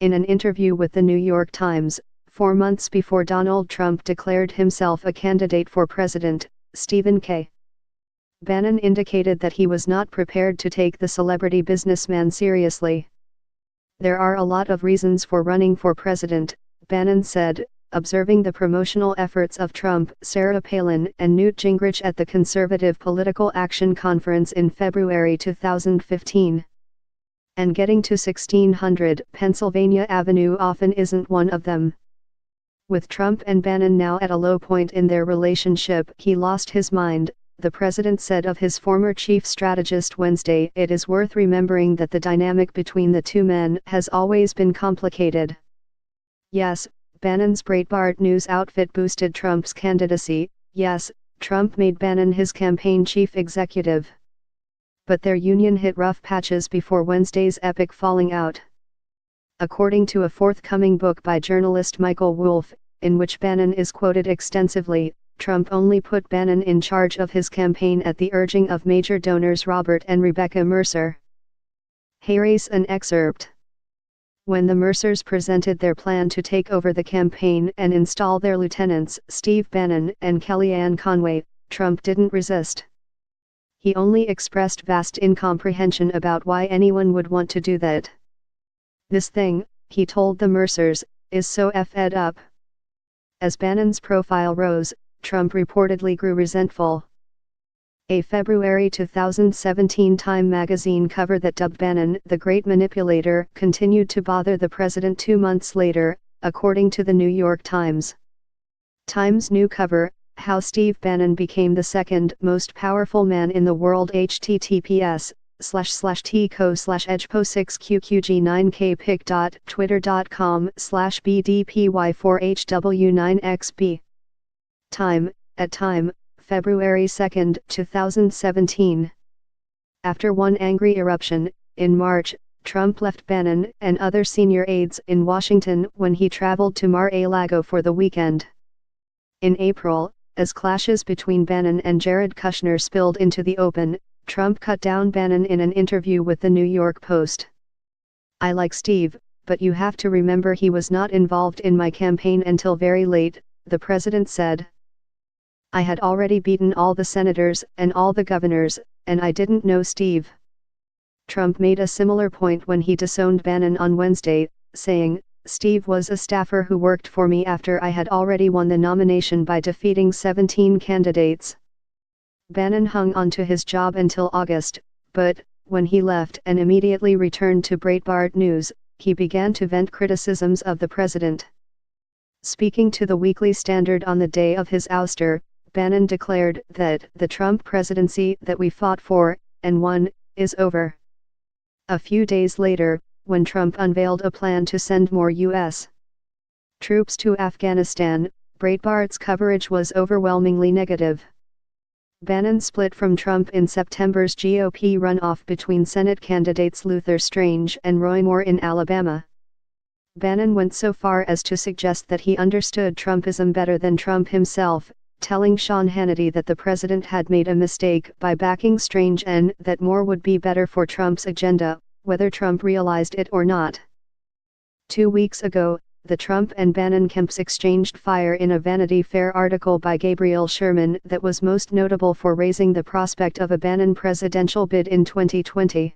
In an interview with the New York Times, 4 months before Donald Trump declared himself a candidate for president, Stephen K. Bannon indicated that he was not prepared to take the celebrity businessman seriously. "There are a lot of reasons for running for president," Bannon said, observing the promotional efforts of Trump, Sarah Palin, and Newt Gingrich at the Conservative Political Action Conference in February 2015. "And getting to 1600 Pennsylvania Avenue often isn't one of them." With Trump and Bannon now at a low point in their relationship, he lost his mind, the president said of his former chief strategist Wednesday. "It is worth remembering that the dynamic between the two men has always been complicated." Yes, Bannon's Breitbart News outfit boosted Trump's candidacy. Yes, Trump made Bannon his campaign chief executive. But their union hit rough patches before Wednesday's epic falling out. According to a forthcoming book by journalist Michael Wolff, in which Bannon is quoted extensively, Trump only put Bannon in charge of his campaign at the urging of major donors Robert and Rebecca Mercer. Here's an excerpt. When the Mercers presented their plan to take over the campaign and install their lieutenants, Steve Bannon and Kellyanne Conway, Trump didn't resist. He only expressed vast incomprehension about why anyone would want to do that. "This thing," he told the Mercers, "is so effed up." As Bannon's profile rose, Trump reportedly grew resentful. A February 2017 Time magazine cover that dubbed Bannon the Great Manipulator continued to bother the president 2 months later, according to the New York Times. Time's new cover, How Steve Bannon Became the Second Most Powerful Man in the World, https://edpo6qq9kpic.twitter.com/bdpy4hw9xb. Time, at Time, February 2, 2017. After one angry eruption, in March, Trump left Bannon and other senior aides in Washington when he traveled to Mar-a-Lago for the weekend. In April, as clashes between Bannon and Jared Kushner spilled into the open, Trump cut down Bannon in an interview with the New York Post. "I like Steve, but you have to remember he was not involved in my campaign until very late," the president said. "I had already beaten all the senators and all the governors, and I didn't know Steve." Trump made a similar point when he disowned Bannon on Wednesday, saying, "Steve was a staffer who worked for me after I had already won the nomination by defeating 17 candidates." Bannon hung on to his job until August, but, when he left and immediately returned to Breitbart News, he began to vent criticisms of the president. Speaking to the Weekly Standard on the day of his ouster, Bannon declared that the Trump presidency that we fought for, and won, is over. A few days later, when Trump unveiled a plan to send more U.S. troops to Afghanistan, Breitbart's coverage was overwhelmingly negative. Bannon split from Trump in September's GOP runoff between Senate candidates Luther Strange and Roy Moore in Alabama. Bannon went so far as to suggest that he understood Trumpism better than Trump himself, telling Sean Hannity that the president had made a mistake by backing Strange and that Moore would be better for Trump's agenda, whether Trump realized it or not. 2 weeks ago, the Trump and Bannon camps exchanged fire in a Vanity Fair article by Gabriel Sherman that was most notable for raising the prospect of a Bannon presidential bid in 2020.